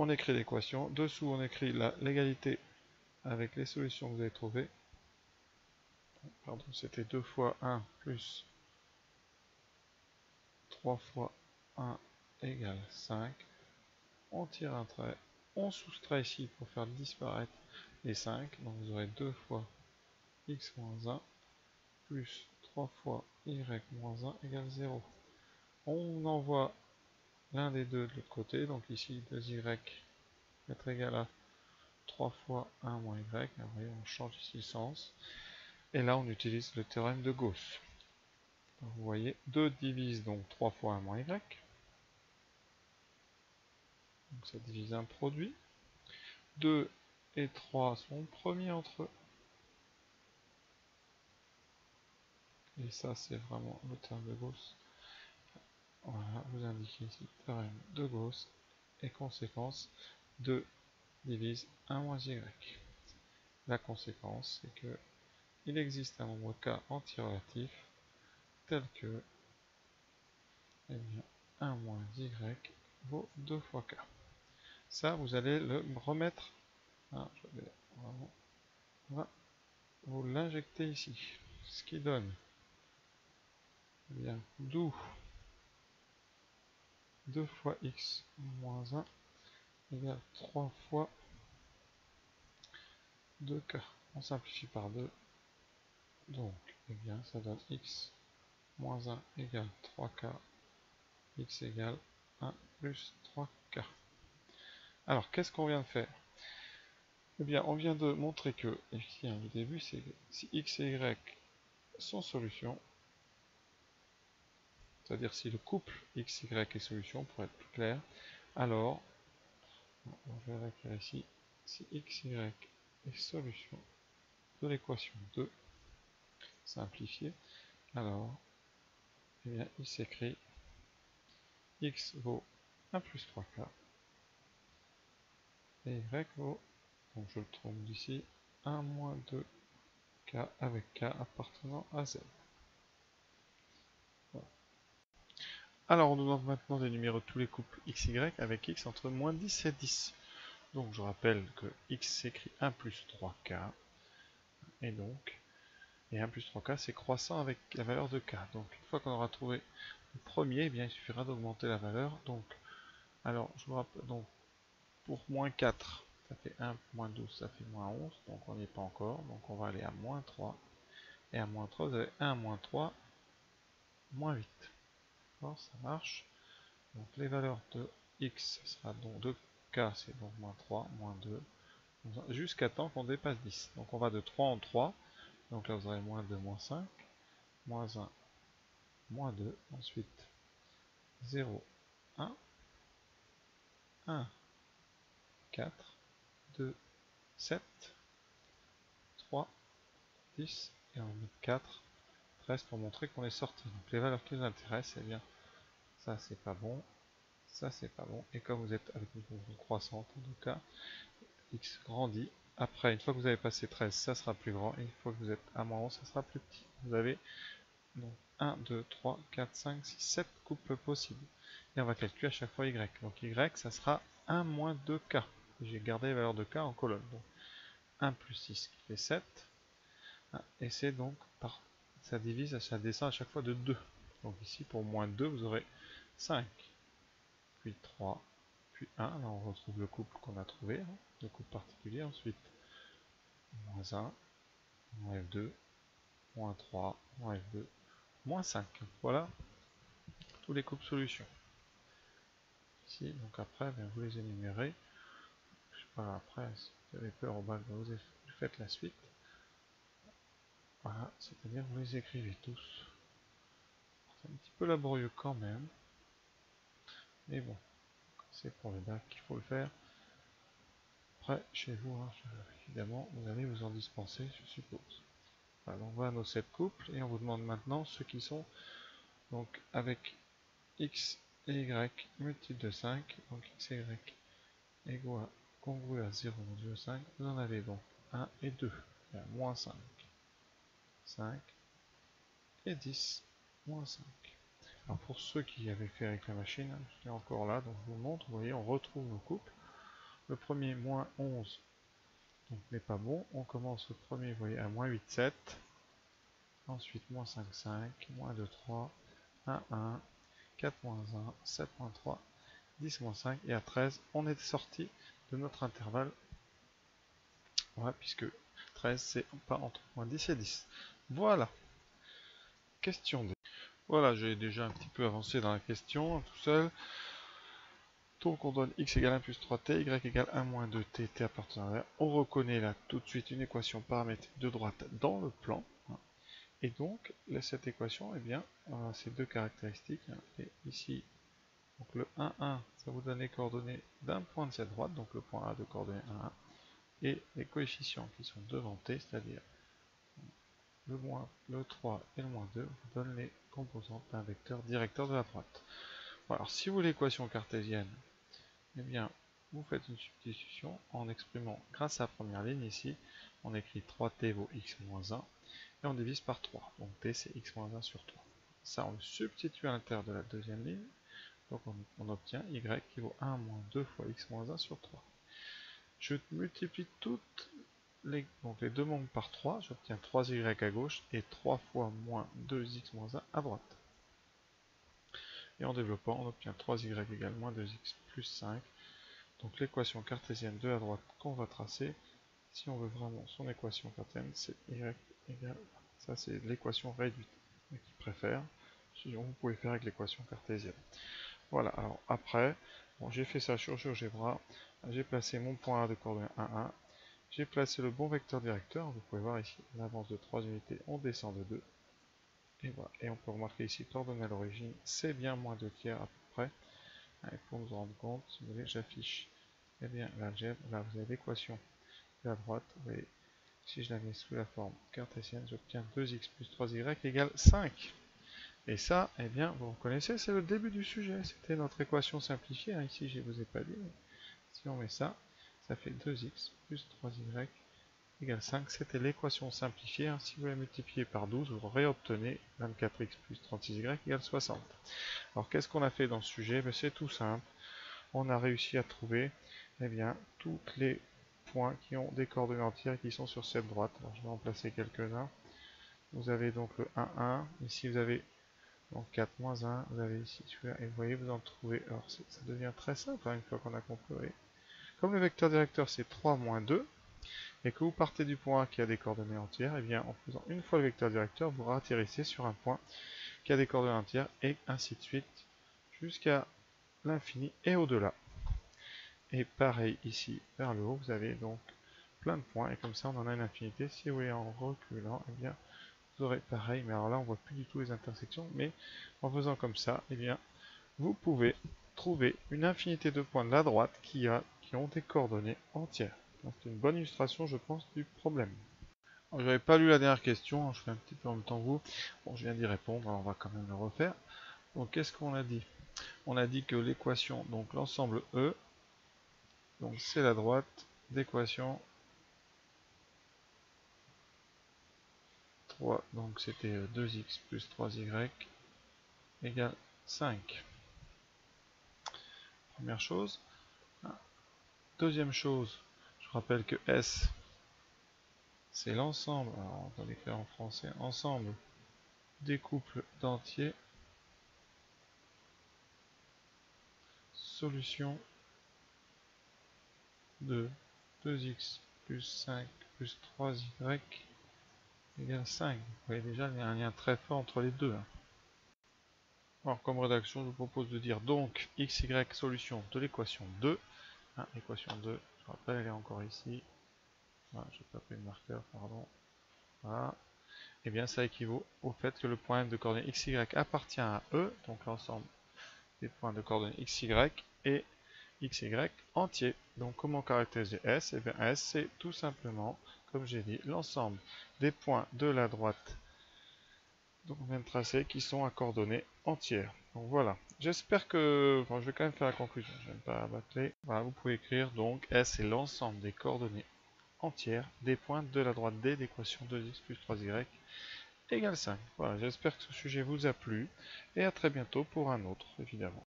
on écrit l'équation. Dessous, on écrit l'égalité avec les solutions que vous avez trouvées. Pardon, c'était 2 fois 1 plus 3 fois 1 égale 5. On tire un trait. On soustrait ici pour faire disparaître les 5. Donc vous aurez 2 fois x moins 1 plus 3 fois y moins 1 égale 0. On envoie l'un des deux de l'autre côté. Donc ici 2y va être égal à 3 fois 1 moins y. Alors, vous voyez, on change ici le sens. Et là, on utilise le théorème de Gauss. Donc, vous voyez, 2 divise donc 3 fois 1 moins y. Donc ça divise un produit. 2 et 3 sont premiers entre eux. Et ça, c'est vraiment le théorème de Gauss. Voilà, vous indiquez ici le théorème de Gauss. Et conséquence, 2 divise 1 moins y. La conséquence, c'est que il existe un nombre k antirelatif tel que eh bien, 1 moins y vaut 2 fois k. Ça, vous allez le remettre. Hein, je vais vraiment, voilà, vous l'injectez ici. Ce qui donne eh bien d'où 2 fois x moins 1 égale 3 fois 2k. On simplifie par 2. Donc, eh bien, ça donne x moins 1 égale 3k. X égale 1 plus 3k. Alors, qu'est-ce qu'on vient de faire? Eh bien, on vient de montrer que, ici, le début, c'est que si x et y sont solutions, c'est-à-dire si le couple x, y est solution, pour être plus clair, alors, on va écrire ici, si x, y est solution de l'équation 2, simplifiée, alors, eh bien, il s'écrit x vaut 1 plus 3k, et y vaut, donc je le trouve d'ici, 1 moins 2k avec k appartenant à z. Voilà. Alors on nous demande maintenant d'énumérer tous les couples x, y avec x entre moins 10 et 10. Donc je rappelle que x s'écrit 1 plus 3k, et donc, et 1 plus 3k c'est croissant avec la valeur de k. Donc une fois qu'on aura trouvé le premier, eh bien, il suffira d'augmenter la valeur. Donc, alors je vous rappelle, donc, pour moins 4, ça fait 1, moins 12, ça fait moins 11, donc on n'y est pas encore, donc on va aller à moins 3, et à moins 3, vous avez 1, moins 3, moins 8. Alors, ça marche. Donc les valeurs de x, ce sera donc de k, c'est donc moins 3, moins 2, jusqu'à temps qu'on dépasse 10. Donc on va de 3 en 3, donc là vous aurez moins 2, moins 5, moins 1, moins 2, ensuite 0, 1, 1, 4, 2, 7, 3, 10, et on va mettre 4, 13 pour montrer qu'on est sorti. Donc les valeurs qui nous intéressent, eh bien, ça c'est pas bon, ça c'est pas bon, et comme vous êtes avec une fonction croissante, en tout cas, x grandit. Après, une fois que vous avez passé 13, ça sera plus grand, et une fois que vous êtes à moins 11, ça sera plus petit. Vous avez donc 1, 2, 3, 4, 5, 6, 7 couples possibles. Et on va calculer à chaque fois y. Donc y, ça sera 1 moins 2k. J'ai gardé les valeurs de k en colonne. Donc 1 plus 6 qui fait 7. Et c'est donc, ça divise, ça descend à chaque fois de 2. Donc ici, pour moins 2, vous aurez 5, puis 3, puis 1. Là, on retrouve le couple qu'on a trouvé, hein, le couple particulier. Ensuite, moins 1, moins f2, moins 3, moins f2, moins 5. Voilà tous les couples solutions. Ici, donc après, bien, vous les énumérez. Je sais pas, après, si vous avez peur au bac, vous faites la suite. Voilà, c'est-à-dire vous les écrivez tous. C'est un petit peu laborieux quand même. Mais bon, c'est pour le bac qu'il faut le faire. Après, chez vous, hein, évidemment, vous allez vous en dispenser, je suppose. Voilà, donc voilà nos 7 couples, et on vous demande maintenant ceux qui sont donc avec x et y multiples de 5, donc x et y égaux à congru à 0 moins 2, 5, vous en avez donc 1 et 2, il y a moins 5, 5 et 10, moins 5. Alors pour ceux qui avaient fait avec la machine, je suis encore là, donc je vous montre, vous voyez, on retrouve nos couples. Le premier, moins 11, donc n'est pas bon. On commence le premier, vous voyez, à moins 8, 7. Ensuite, moins 5, 5, moins 2, 3, 1, 1, 4, moins 1, 7, moins 3, 10, moins 5. Et à 13, on est sorti de notre intervalle. Voilà, puisque 13, c'est pas entre moins 10 et 10. Voilà. Question D. Voilà, j'ai déjà un petit peu avancé dans la question, tout seul. Donc on donne x égale 1 plus 3t, y égale 1 moins 2t, t appartenant à R. On reconnaît là tout de suite une équation paramétrique de droite dans le plan. Et donc, cette équation, eh bien, ces deux caractéristiques. Et ici, donc le 1, 1, ça vous donne les coordonnées d'un point de cette droite, donc le point A de coordonnées 1, 1. Et les coefficients qui sont devant t, c'est-à-dire le moins, le 3 et le moins 2, vous donnent les composantes d'un vecteur directeur de la droite. Bon, alors, si vous voulez l'équation cartésienne, eh bien, vous faites une substitution en exprimant, grâce à la première ligne ici, on écrit 3t vaut x moins 1, et on divise par 3. Donc t c'est x moins 1 sur 3. Ça, on le substitue à l'intérieur de la deuxième ligne, donc on obtient y qui vaut 1 moins 2 fois x moins 1 sur 3. Je multiplie toutes les deux membres par 3, j'obtiens 3y à gauche et 3 fois moins 2x moins 1 à droite. Et en développant, on obtient 3y égale moins 2x plus 5. Donc l'équation cartésienne de la droite qu'on va tracer, si on veut vraiment son équation cartésienne, c'est y égale, ça c'est l'équation réduite, mais qui préfère, sinon vous pouvez faire avec l'équation cartésienne. Voilà, alors après, bon, j'ai fait ça sur GeoGebra, j'ai placé mon point A de coordonnées 1, 1, j'ai placé le bon vecteur directeur, vous pouvez voir ici, on avance de 3 unités, on descend de 2, et voilà, et on peut remarquer ici, coordonnées à l'origine, c'est bien moins 2 tiers à peu près, et pour nous rendre compte, si vous voulez, j'affiche, eh bien, l'algèbre, là vous avez l'équation de la droite, vous voyez, si je la mets sous la forme cartésienne, j'obtiens 2x plus 3y égale 5. Et ça, eh bien, vous reconnaissez, c'est le début du sujet. C'était notre équation simplifiée. Hein. Ici, je ne vous ai pas dit. Si on met ça, ça fait 2x plus 3y égale 5. C'était l'équation simplifiée. Hein. Si vous la multipliez par 12, vous réobtenez 24x plus 36y égale 60. Alors, qu'est-ce qu'on a fait dans ce sujet? C'est tout simple. On a réussi à trouver, eh bien, tous les points qui ont des coordonnées entières et qui sont sur cette droite. Alors, je vais en placer quelques-uns. Vous avez donc le 1, 1. Ici, vous avez donc 4 moins 1, vous avez ici celui-là, et vous voyez, vous en trouvez. Alors ça devient très simple hein, une fois qu'on a compris. Comme le vecteur directeur c'est 3 moins 2, et que vous partez du point A qui a des coordonnées entières, et bien en faisant une fois le vecteur directeur, vous atterrissez sur un point qui a des coordonnées entières, et ainsi de suite, jusqu'à l'infini et au-delà. Et pareil ici, vers le haut, vous avez donc plein de points, et comme ça on en a une infinité. Si vous voyez en reculant, et bien vous aurez pareil, mais alors là on voit plus du tout les intersections, mais en faisant comme ça, eh bien, vous pouvez trouver une infinité de points de la droite qui ont des coordonnées entières. C'est une bonne illustration, je pense, du problème. Je n'avais pas lu la dernière question, je fais un petit peu en même temps que vous. Bon, je viens d'y répondre, alors on va quand même le refaire. Donc qu'est-ce qu'on a dit? On a dit que l'équation, donc l'ensemble E, donc c'est la droite d'équation 3, donc c'était 2x plus 3y égale 5. Première chose. Deuxième chose, je rappelle que S, c'est l'ensemble, alors on va l'écrire en français, ensemble des couples d'entiers, solution de 2x plus 5 plus 3y égale 5. Vous voyez déjà, il y a un lien très fort entre les deux. Alors comme rédaction, je vous propose de dire donc x, y, solution de l'équation 2. L'équation 2, je rappelle, elle est encore ici. Voilà, je n'ai pas pris de marqueur, pardon. Voilà. Et bien ça équivaut au fait que le point de coordonnées x, y appartient à E, donc l'ensemble des points de coordonnées x, y et x, y entiers. Donc comment caractériser S? Et bien S c'est tout simplement, comme j'ai dit, l'ensemble des points de la droite donc on vient de tracer qui sont à coordonnées entières. Donc voilà, j'espère que, enfin je vais quand même faire la conclusion, je n'aime pas bâcler. Voilà, vous pouvez écrire donc S est l'ensemble des coordonnées entières des points de la droite D d'équation 2x plus 3y égale 5. Voilà, j'espère que ce sujet vous a plu, et à très bientôt pour un autre, évidemment.